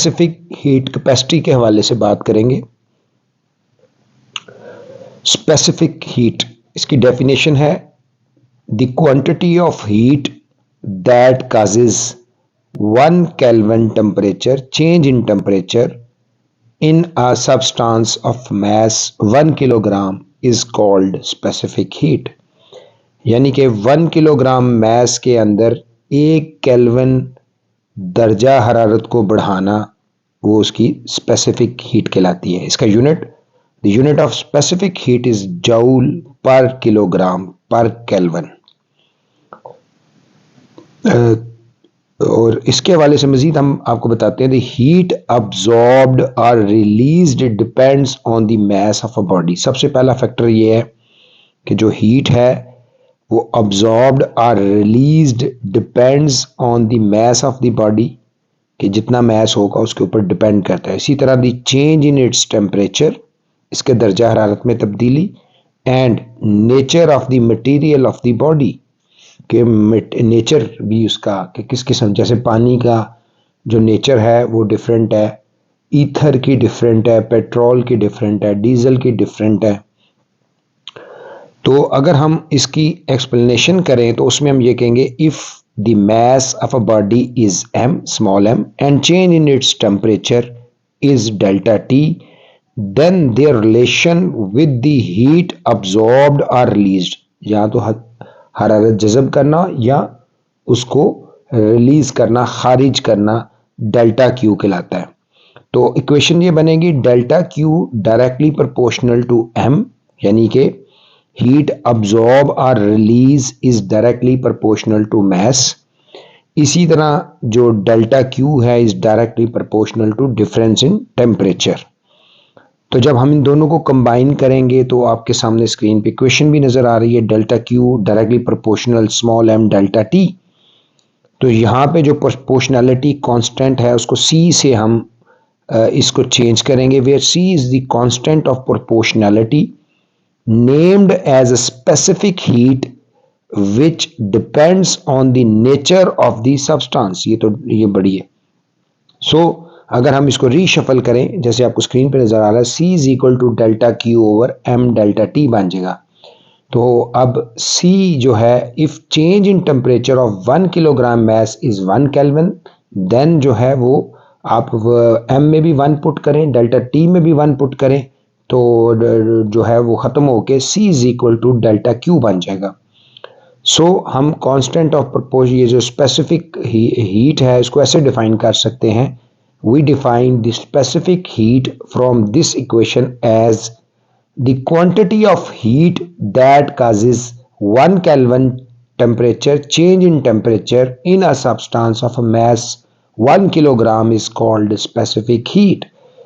Specific heat capacity के हवाले से बात करेंगे। स्पेसिफिक हीट, इसकी डेफिनेशन है the quantity of heat that causes 1 kelvin temperature change in temperature in a substance of mass 1 kilogram is called specific heat. यानी कि 1 किलोग्राम मास के अंदर 1 केल्विन दर्जा हरारत को बढ़ाना, वो उसकी स्पेसिफिक हीट कहलाती है। इसका unit, the unit of specific heat is joule पर किलोग्राम पर केल्विन। और इसके हवाले से मजीद हम आपको बताते हैं, द हीट अब्जॉर्ब्ड और released depends on the mass of a body. सबसे पहला फैक्टर ये है कि जो हीट है वो अब्जॉर्ब्ड और released depends on the mass of the body, कि जितना मास होगा उसके ऊपर डिपेंड करता है। इसी तरह the change in its temperature, इसके दर्जा हरारत में तब्दीली, and nature of the material of the body, के नेचर भी उसका कि किस किस्म, जैसे पानी का जो नेचर है वो डिफरेंट है, ईथर की डिफरेंट है, पेट्रोल की डिफरेंट है, डीजल की डिफरेंट है। तो अगर हम इसकी एक्सप्लेनेशन करें तो उसमें हम ये कहेंगे, if the mass of a body is m, small m, and change in its temperature is delta t, then there relation with the heat absorbed और रिलीज्ड, या तो हरारत जज़ब करना या उसको रिलीज करना, खारिज करना, डेल्टा क्यू कहलाता है। तो इक्वेशन ये बनेगी, delta Q directly proportional to m, यानी कि हीट अब्जॉर्ब और release is directly proportional to mass. इसी तरह जो डेल्टा क्यू है is directly proportional to difference in temperature. तो जब हम इन दोनों को कंबाइन करेंगे तो आपके सामने स्क्रीन पे इक्वेशन भी नजर आ रही है, delta Q directly proportional small m delta t। तो यहाँ पे जो प्रोपोर्शनैलिटी कांस्टेंट है उसको c से हम इसको चेंज करेंगे, where c is the constant of proportionality named as a specific heat which depends on the nature of the substance। ये बड़ी है। सो अगर हम इसको रीशफल करें, जैसे आपको स्क्रीन पे नजर आ रहा है, C is equal to delta Q over m delta t बन जाएगा। तो अब C जो है, if change in temperature of 1 kilogram mass is 1 kelvin, then जो है वो आप m में भी 1 पुट करें, डेल्टा t में भी 1 पुट करें, तो जो है वो ख़त्म होके C is equal to delta Q बन जाएगा। सो हम कांस्टेंट ऑफ प्रोपोर्शन, ये जो स्पेसिफिक हीट है इसको ऐसे डिफाइन कर सकते हैं, we define the specific heat from this equation as the quantity of heat that causes 1 kelvin temperature change in temperature in a substance of a mass 1 kilogram is called specific heat.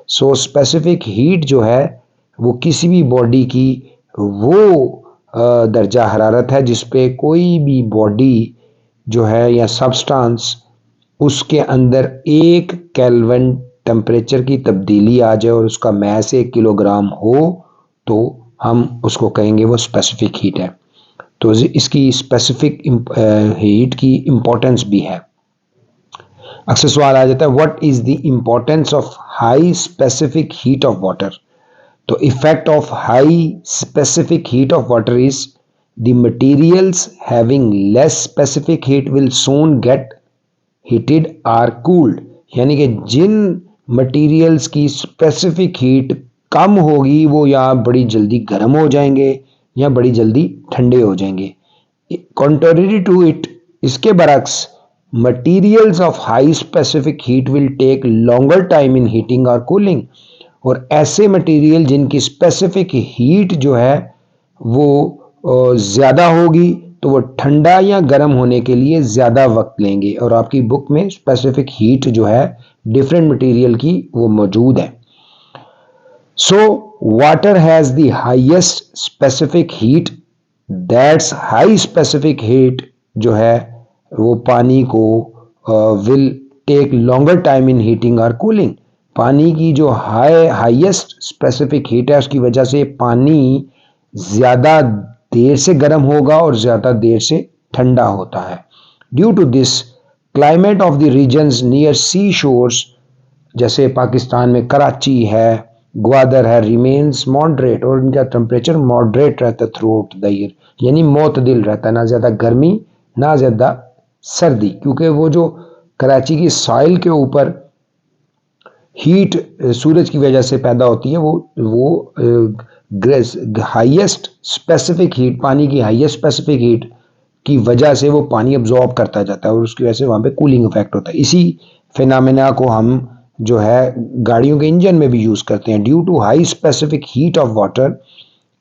So specific heat जो है वो किसी भी body की वो दर्जा हरारत है जिस पे कोई भी बॉडी जो है या सब्सटेंस उसके अंदर 1 केल्विन टेम्परेचर की तब्दीली आ जाए और उसका मास 1 किलोग्राम हो, तो हम उसको कहेंगे वो स्पेसिफिक हीट है। तो इसकी स्पेसिफिक हीट की इम्पोर्टेंस भी है। अक्सर सवाल आ जाता है, what is the importance of high specific heat of water. तो effect of high specific heat of water is the materials having less specific heat will soon get heated or cooled. यानी कि जिन मटेरियल्स की specific heat कम होगी वो या बड़ी जल्दी गर्म हो जाएंगे या बड़ी जल्दी ठंडे हो जाएंगे। कॉन्ट्ररी टू इट, इसके बरक्स materials of high specific heat will take longer time in heating और कूलिंग। और ऐसे मटेरियल जिनकी स्पेसिफिक हीट जो है वो ज़्यादा होगी तो वो ठंडा या गर्म होने के लिए ज़्यादा वक्त लेंगे। और आपकी बुक में स्पेसिफिक हीट जो है डिफरेंट मटेरियल की वो मौजूद है। So water has the highest specific heat, that's high specific heat जो है वो पानी को will take longer time in heating और कूलिंग। पानी की जो हाईएस्ट स्पेसिफिक हीट है उसकी वजह से पानी ज़्यादा देर से गर्म होगा और ज़्यादा देर से ठंडा होता है। Due to this, climate of the regions near sea shores जैसे पाकिस्तान में कराची है, ग्वादर है, रिमेन्स मॉडरेट, और इनका टेम्परेचर मॉडरेट रहता है थ्रू आउट द ईयर, यानी मोतदिल रहता है, ना ज़्यादा गर्मी ना ज़्यादा सर्दी, क्योंकि वो जो कराची की सॉइल के ऊपर हीट सूरज की वजह से पैदा होती है, वो हाईएस्ट स्पेसिफिक हीट, पानी की हाईएस्ट स्पेसिफिक हीट की वजह से वो पानी अब्जॉर्ब करता जाता है और उसकी वजह से वहाँ पे कूलिंग इफेक्ट होता है। इसी फिनोमेना को हम जो है गाड़ियों के इंजन में भी यूज करते हैं। Due to high specific heat of water,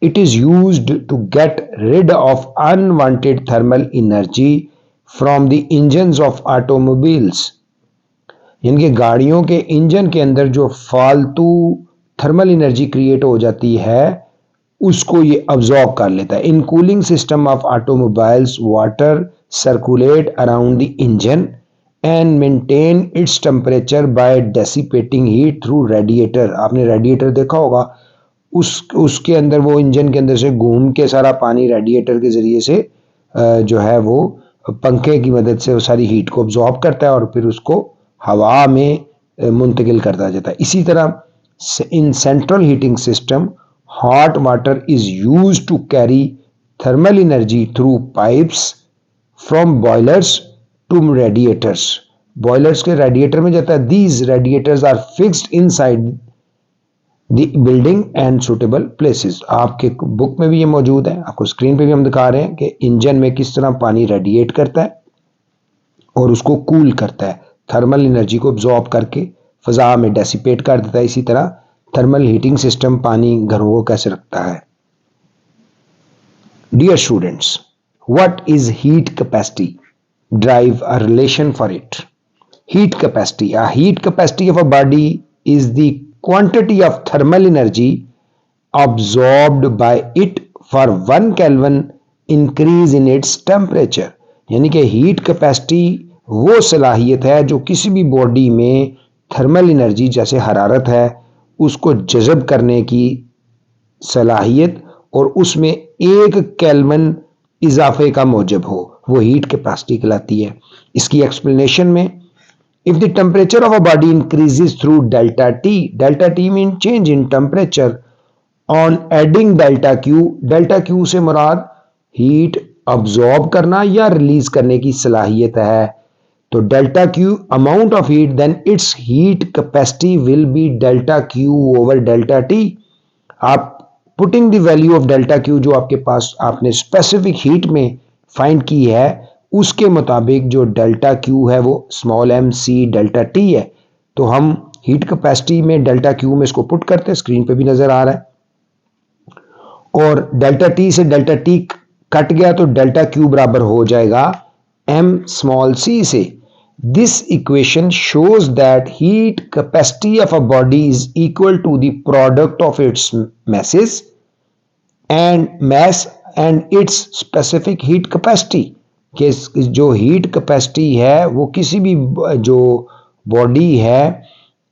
it is used to get rid of unwanted thermal energy from the engines of automobiles, यानी कि गाड़ियों के इंजन के अंदर जो फालतू थर्मल एनर्जी क्रिएट हो जाती है उसको ये अब्जॉर्ब कर लेता है। In cooling system of automobiles, water circulate around the engine and maintain its temperature by dissipating heat through radiator. आपने रेडिएटर देखा होगा, उसके अंदर वो इंजन के अंदर से घूम के सारा पानी रेडिएटर के जरिए से जो है वो पंखे की मदद से वो सारी हीट को अब्जॉर्ब करता है और फिर उसको हवा में मुंतकिल करता जाता है। इसी तरह in central heating system, hot water is used to carry thermal energy through pipes from boilers to radiators. Boilers के रेडिएटर में जाता है। These radiators are fixed inside the building and suitable places. आपके बुक में भी ये मौजूद है, आपको स्क्रीन पे भी हम दिखा रहे हैं कि इंजन में किस तरह पानी रेडिएट करता है और उसको कूल करता है, थर्मल एनर्जी को अब्जॉर्ब करके फिजा में डेसिपेट कर देता है। इसी तरह थर्मल हीटिंग सिस्टम पानी घरों को कैसे रखता है। Dear students, what is heat capacity? Drive a relation for it. Heat capacity. A heat capacity of a body is the quantity of thermal energy absorbed by it for 1 Kelvin increase in its temperature. यानी कि heat capacity वो सलाहियत है जो किसी भी body में thermal energy जैसे हरारत है उसको जज़ब करने की सलाहियत और उसमें 1 केल्विन इजाफे का मौजब हो, वो हीट कैपेसिटी कहलाती है। इसकी एक्सप्लेनेशन में, if the temperature of a body increases through delta T means change in temperature, on adding delta Q से मुराद हीट अब्जॉर्ब करना या रिलीज करने की सलाहियत है। तो delta Q amount of heat, then it's heat capacity will be delta Q over delta T। आप putting the value of delta Q जो आपके पास आपने स्पेसिफिक हीट में फाइंड की है उसके मुताबिक जो डेल्टा Q है वो small m c delta T है। तो हम हीट कैपेसिटी में डेल्टा Q में इसको पुट करते हैं, स्क्रीन पे भी नजर आ रहा है, और डेल्टा T से डेल्टा T कट गया तो डेल्टा Q बराबर हो जाएगा m स्मॉल c से। This equation shows that heat capacity of a body is equal to the product of its masses and its specific heat capacity. कि जो heat capacity है वो किसी भी जो बॉडी है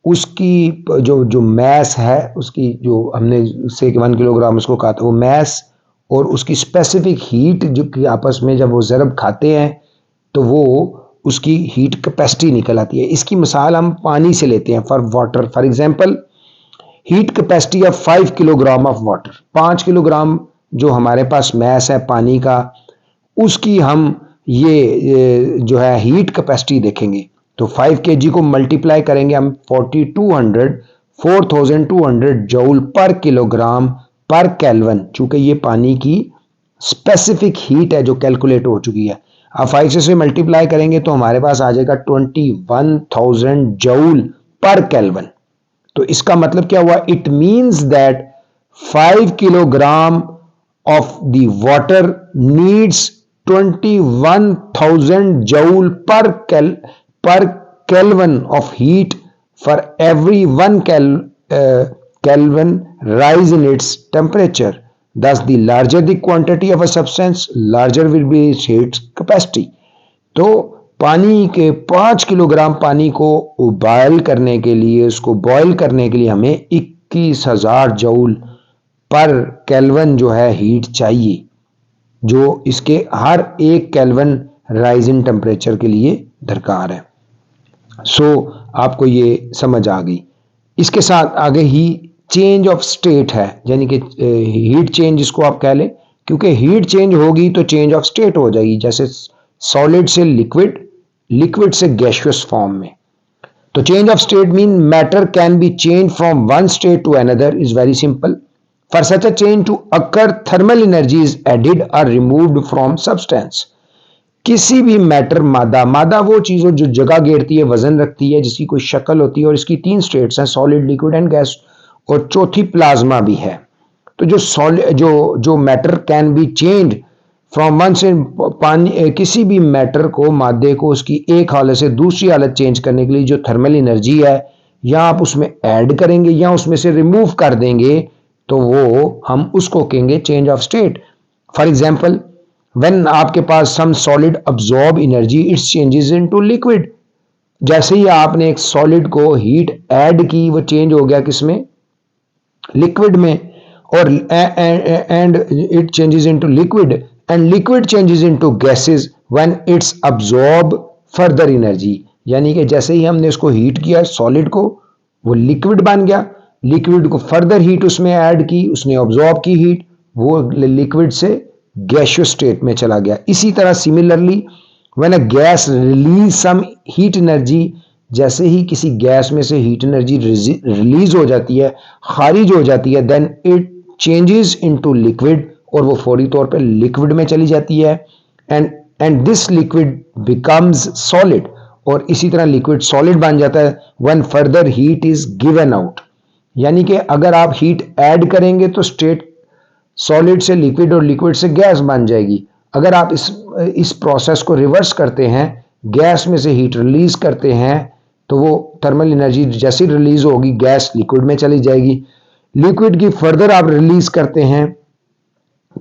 उसकी जो मैस है, उसकी जो हमने से 1 किलोग्राम उसको कहा था, वो मैस और उसकी स्पेसिफिक हीट जो कि आपस में जब वो ज़रब खाते हैं तो वो उसकी हीट कैपेसिटी निकल आती है। इसकी मिसाल हम पानी से लेते हैं। For water, for example, heat capacity of 5 kilogram of water, 5 kilogram जो हमारे पास मैस है पानी का, उसकी हम ये जो है हीट कैपेसिटी देखेंगे तो 5 kg को मल्टीप्लाई करेंगे हम 4200 जूल पर किलोग्राम पर केल्विन, चूंकि ये पानी की स्पेसिफिक हीट है जो कैलकुलेट हो चुकी है। अब 5 से मल्टीप्लाई करेंगे तो हमारे पास आ जाएगा 21,000 जूल पर केल्विन। तो इसका मतलब क्या हुआ? It means that 5 kilogram of the water needs 21,000 joule per Kelvin of heat for every 1 Kelvin rise in its temperature. Thus, the larger the quantity of a substance, larger will be its heat capacity. तो पानी के 5 kilogram पानी को उबाल करने के लिए, उसको बॉयल करने के लिए हमें 21,000 जूल पर केल्विन जो है हीट चाहिए, जो इसके हर 1 केल्विन राइज इन टेम्परेचर के लिए दरकार है। सो आपको ये समझ आ गई। इसके साथ आगे ही चेंज ऑफ स्टेट है, यानी कि हीट चेंज जिसको आप कह लें, क्योंकि हीट चेंज होगी तो चेंज ऑफ स्टेट हो जाएगी, जैसे सॉलिड से लिक्विड, लिक्विड से गैसियस फॉर्म में। तो change of state mean matter can be change from one state to another is very simple. For such a change to occur thermal energy is added और removed from substance. किसी भी matter, मादा, मादा वो चीज हो जो जगह घेरती है, वजन रखती है, जिसकी कोई शक्ल होती है, और इसकी 3 स्टेट्स हैं, सॉलिड, लिक्विड एंड गैस, और चौथी प्लाज्मा भी है। तो जो सॉलिड जो matter can be change from one से, पानी, किसी भी मैटर को, मादे को, उसकी एक हालत से दूसरी हालत चेंज करने के लिए जो थर्मल एनर्जी है, या आप उसमें ऐड करेंगे या उसमें से रिमूव कर देंगे, तो वो हम उसको कहेंगे change of state. For example, when आपके पास some solid absorb energy, its changes into liquid. जैसे ही आपने एक सॉलिड को हीट ऐड की, वो चेंज हो गया किसमें, लिक्विड में, और and it changes into liquid, and liquid changes into gases when it's absorb further energy. यानी कि जैसे ही हमने उसको हीट किया सॉलिड को, वो लिक्विड बन गया, लिक्विड को फर्दर हीट उसमें ऐड की, उसने अब्सॉर्ब की हीट, वो लिक्विड से गैसियस स्टेट में चला गया। इसी तरह similarly when a gas release some heat energy, जैसे ही किसी गैस में से हीट एनर्जी रिलीज हो जाती है, खारिज हो जाती है, then it changes into liquid, और वो फौरी तौर पे लिक्विड में चली जाती है, and this liquid becomes solid, और इसी तरह लिक्विड सॉलिड बन जाता है when further heat is given out. यानी कि अगर आप हीट ऐड करेंगे तो स्टेट सॉलिड से लिक्विड और लिक्विड से गैस बन जाएगी। अगर आप इस प्रोसेस को रिवर्स करते हैं, गैस में से हीट रिलीज करते हैं, तो वो थर्मल एनर्जी जैसी रिलीज होगी, गैस लिक्विड में चली जाएगी। लिक्विड की फर्दर आप रिलीज करते हैं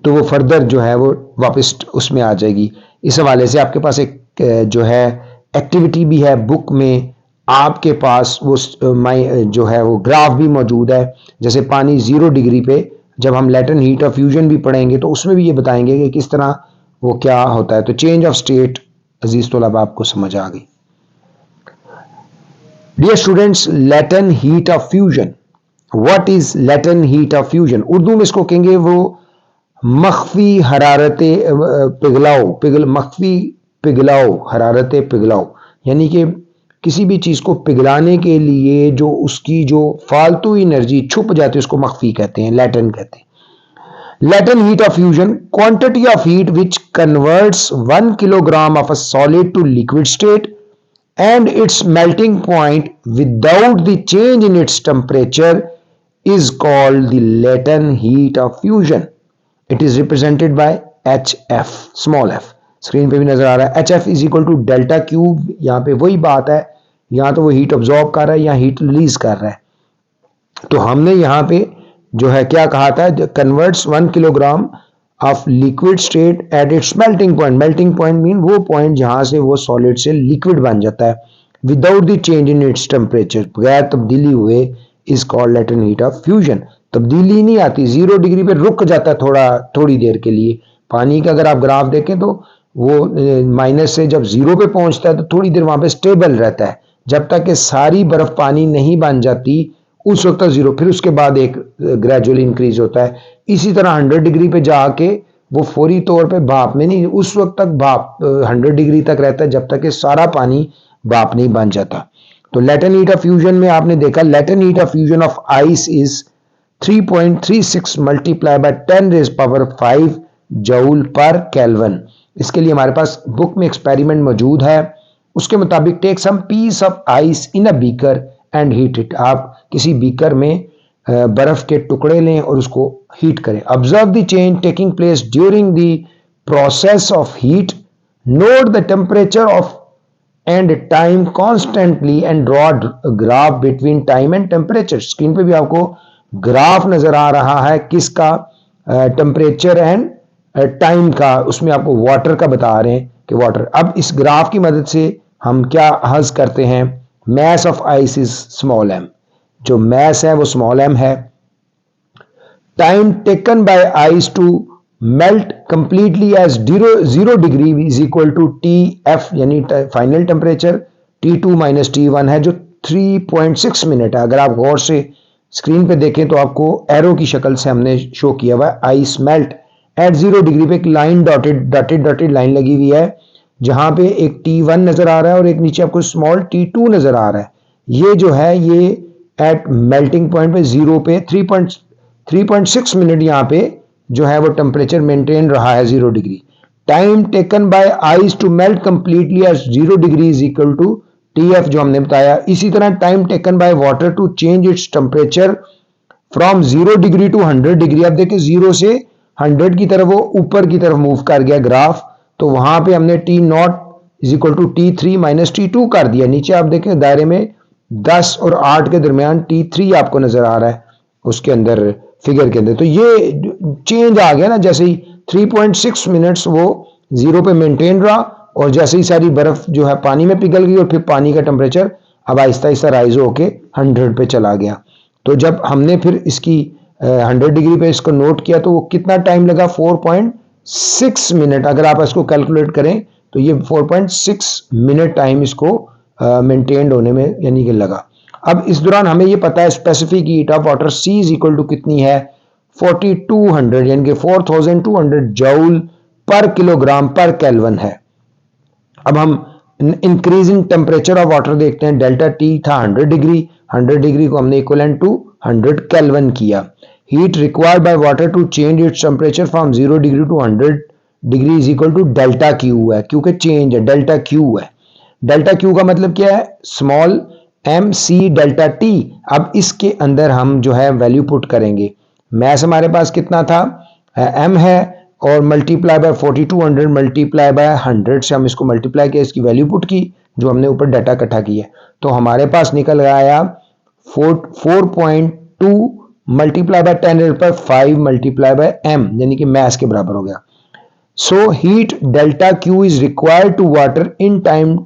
तो वो फर्दर जो है वो वापस उसमें आ जाएगी। इस हवाले से आपके पास एक जो है एक्टिविटी भी है बुक में, आपके पास वो जो है वो ग्राफ भी मौजूद है। जैसे पानी 0 डिग्री पे, जब हम लैटेंट हीट ऑफ फ्यूजन भी पढ़ेंगे तो उसमें भी ये बताएंगे कि किस तरह वो क्या होता है। तो चेंज ऑफ स्टेट अजीज तलबा आपको समझ आ गई। Dear students, latent heat of fusion, what is latent heat of fusion? Urdu में इसको कहेंगे वो मख्फी हरारत पिघलाओ, मख्फी पिघलाओ, हरारत पिघलाओ। यानी कि किसी भी चीज को पिघलाने के लिए जो उसकी जो फालतू एनर्जी छुप जाती है उसको मख्फी कहते हैं, लैटेंट कहते हैं। Latent heat of fusion, quantity of heat which converts 1 kilogram of a solid to liquid state and its melting point without the change in its temperature is called the latent heat of fusion. It is represented by HF, small f. Screen पे भी नजर आ रहा है, HF is equal to delta Q. यहाँ पे वही बात है, यहाँ तो वो हीट ऑब्जॉर्ब कर रहा है, यहाँ हीट रिलीज कर रहा है। तो हमने यहाँ पे जो है क्या कहा था, converts 1 kilogram of liquid state at its melting point. Melting point mean वो पॉइंट जहां से वो सॉलिड से लिक्विड बन जाता है, without the change in its temperature, बगैर तब्दीली हुए, is called latent heat of fusion. तब्दीली नहीं आती, 0 डिग्री पे रुक जाता है थोड़ी देर के लिए। पानी का अगर आप ग्राफ देखें तो वो माइनस से जब 0 पे पहुंचता है तो थोड़ी देर वहां पे स्टेबल रहता है, जब तक कि सारी बर्फ पानी नहीं बन जाती उस वक्त तक 0, फिर उसके बाद एक ग्रेजुअली इंक्रीज होता है। इसी तरह 100 डिग्री पे जाके वो फौरी तौर पे भाप में नहीं, उस वक्त तक भाप 100 डिग्री तक रहता है जब तक कि सारा पानी भाप नहीं बन जाता। तो लैटेंट हीट ऑफ फ्यूजन में आपने देखा, latent heat of fusion of ice is 3.36 multiply by 10 raise power 5 joule per kelvin. इसके लिए हमारे पास बुक में एक्सपेरिमेंट मौजूद है। उसके मुताबिक take some piece of ice in a beaker and heat it. आप किसी बीकर में बर्फ के टुकड़े लें और उसको हीट करें। Observe the change taking place during the process of heat, note the temperature of and time constantly and draw graph between time and temperature. Screen पे भी आपको ग्राफ नजर आ रहा है किसका, टेम्परेचर एंड टाइम का। उसमें आपको वाटर का बता रहे हैं कि वाटर। अब इस ग्राफ की मदद से हम क्या हज करते हैं, mass of ice is small m, जो mass है वो small m है। time taken by ice to melt completely as 0 degree is equal to TF, यानी final temperature T2 minus T1 है, जो 3.6 मिनट है। अगर आप गौर से स्क्रीन पे देखें तो आपको एरो की शक्ल से हमने शो किया हुआ है। आइस मेल्ट एट 0 डिग्री पे एक लाइन डॉटेड लाइन लगी हुई है, जहां पे एक T1 नजर आ रहा है और एक नीचे आपको स्मॉल T2 नजर आ रहा है। ये जो है ये एट मेल्टिंग पॉइंट पे 0 पे 3.6 मिनट यहाँ पे जो है वो टेम्परेचर मेंटेन रहा है 0 degree. Time taken by ice to melt completely at 0 degree is equal to TF जो हमने बताया। इसी तरह time taken by water to change its temperature from 0 degree to 100 degree. अब देखिए 0 से 100 की तरफ वो ऊपर की तरफ मूव कर गया ग्राफ, तो वहां पे हमने T0 is equal to T3 minus T2 कर दिया। नीचे आप देखें दायरे में 10 और 8 के दरमियान T3 आपको नजर आ रहा है उसके अंदर फिगर के अंदर। तो ये चेंज आ गया ना, जैसे ही 3.6 मिनट्स वो 0 पे मेंटेन रहा और जैसे ही सारी बर्फ जो है पानी में पिघल गई और फिर पानी का टेम्परेचर अब आहिस्ता आहिस्ता राइज होके 100 पे चला गया। तो जब हमने फिर इसकी 100 डिग्री पे इसको नोट किया तो वो कितना टाइम लगा, 4.6 मिनट। अगर आप इसको कैलकुलेट करें तो ये 4.6 मिनट टाइम इसको मेंटेन होने में यानी कि लगा। अब इस दौरान हमें ये पता है specific heat of water C is equal to कितनी है, 4200 यानी कि 4200 जूल पर किलोग्राम पर केल्विन है। अब हम इंक्रीजिंग टेम्परेचर ऑफ वाटर देखते हैं। डेल्टा T था 100 डिग्री, 100 डिग्री को हमने इक्वलेंट टू 100 केल्विन किया। Heat required by water to change its temperature from 0 degree to 100 degree is equal to delta Q है, क्योंकि चेंज है डेल्टा Q है। डेल्टा Q का मतलब क्या है, स्मॉल MC डेल्टा T। अब इसके अंदर हम जो है वैल्यू पुट करेंगे। मैस हमारे पास कितना था, M है, और मल्टीप्लाई बाय 4200 मल्टीप्लाई बाय 100 से हम इसको मल्टीप्लाई किया, इसकी वैल्यू पुट की जो हमने ऊपर डाटा इकट्ठा किया, तो हमारे पास निकल आया 4.2 multiply by 10⁵ multiply by M यानी कि मैस के बराबर हो गया। So heat delta Q is required to water in time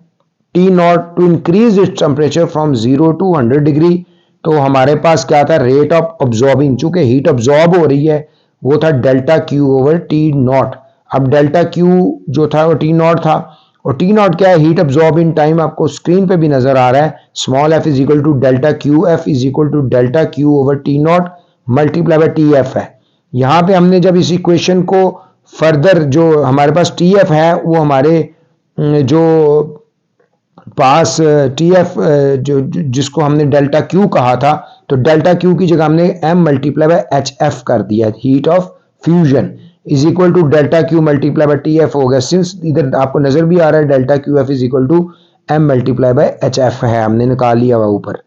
T0 to increase its temperature from 0 to 100 degree. तो हमारे पास क्या था, रेट ऑफ ऑब्जॉर्बिंग, चूंकि हीट ऑब्जॉर्ब हो रही है वो था डेल्टा Q ओवर T0। अब डेल्टा Q जो था वो T0 था, और T0 क्या है, हीट ऑब्जॉर्ब इन टाइम, आपको स्क्रीन पे भी नजर आ रहा है। Small f is equal to delta Q, f is equal to delta Q over T0 multiply by TF है। यहां पे हमने जब इस इक्वेशन को फर्दर, जो हमारे पास TF है वो हमारे जो पास TF जो जिसको हमने डेल्टा Q कहा था, तो डेल्टा Q की जगह हमने M मल्टीप्लाई बाय HF कर दिया, heat of fusion is equal to delta Q multiply by TF हो गया। सिंस इधर आपको नजर भी आ रहा है delta QF is equal to M multiply by HF है, हमने निकाल लिया हुआ ऊपर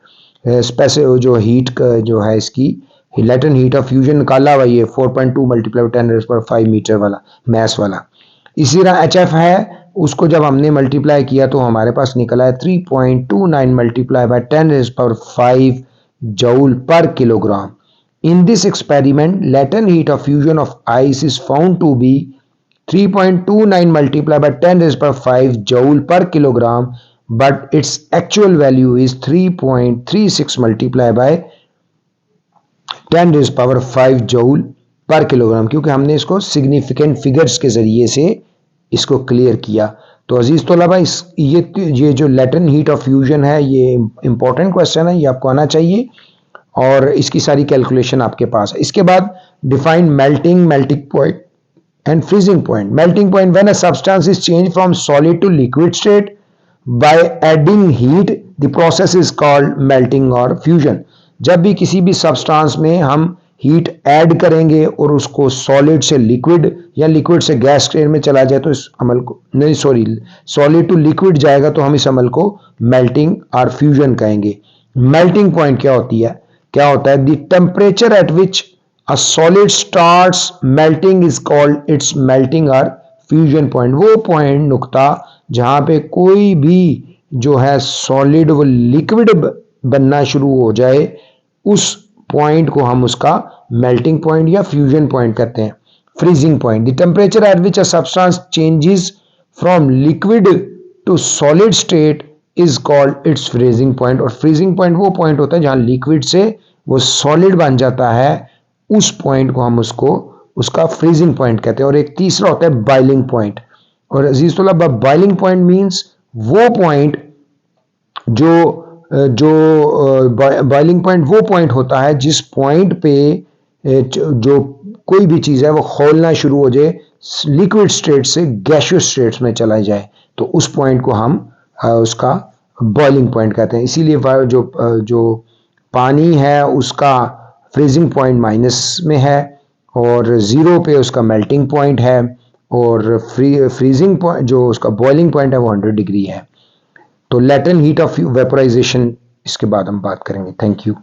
स्पेसिफिक जो हीट जो है इसकी लैटेंट हीट ऑफ फ्यूजन निकाला हुआ, ये 4.2 मल्टीप्लाई बाय 10⁵ मीटर वाला मैस वाला। इसी तरह HF है, उसको जब हमने मल्टीप्लाई किया तो हमारे पास निकला है 3.29 मल्टीप्लाई बाय 10⁵ जूल पर kilogram. In this experiment latent heat of fusion of ice is found to be 3.29 multiplied by 10⁵ joule per kilogram, but its actual value is 3.36 multiplied by 10⁵ joule पर kilogram, क्योंकि हमने इसको significant figures के जरिए से इसको clear किया। तो अजीज तलबा, ये जो लेटेंट हीट ऑफ फ्यूजन है ये इंपॉर्टेंट क्वेश्चन है, ये आपको आना चाहिए और इसकी सारी कैलकुलेशन आपके पास है। इसके बाद define melting point and freezing point. Melting point, when a substance is change from solid to liquid state by adding heat, the process is called melting और फ्यूजन। जब भी किसी भी सब्सटेंस में हम हीट ऐड करेंगे और उसको सॉलिड से लिक्विड या लिक्विड से गैस स्टेट में चला जाए तो इस अमल को, नहीं सॉरी, सॉलिड टू लिक्विड जाएगा तो हम इस अमल को मेल्टिंग और फ्यूजन कहेंगे। मेल्टिंग पॉइंट क्या होता है, the temperature at which a solid starts melting is called it's melting और फ्यूजन पॉइंट। वो पॉइंट, नुक्ता, जहां पे कोई भी जो है सॉलिड वो लिक्विड बनना शुरू हो जाए, उस पॉइंट को हम उसका मेल्टिंग पॉइंट या फ्यूजन पॉइंट कहते हैं। Freezing point, the temperature at which a substance changes from liquid to solid state is called its freezing point. और फ्रीजिंग पॉइंट वो पॉइंट होता है जहां लिक्विड से वो सॉलिड बन जाता है, उस पॉइंट को हम उसका फ्रीजिंग पॉइंट कहते हैं। और एक तीसरा होता है बॉइलिंग पॉइंट। और अजीज तलबा, बॉइलिंग पॉइंट मीन्स वो पॉइंट जो जो बॉइलिंग पॉइंट वो पॉइंट होता है जिस पॉइंट पे जो कोई भी चीज़ है वो खौलना शुरू हो जाए, लिक्विड स्टेट से गैसियस स्टेट्स में चला जाए, तो उस पॉइंट को हम उसका बॉइलिंग पॉइंट कहते हैं। इसीलिए जो पानी है उसका फ्रीजिंग पॉइंट माइनस में है और ज़ीरो पे उसका मेल्टिंग पॉइंट है, और फ्रीजिंग पॉइंट जो उसका बॉइलिंग पॉइंट है वो 100 डिग्री है। तो लेटेंट हीट ऑफ वेपोराइजेशन इसके बाद हम बात करेंगे। Thank you.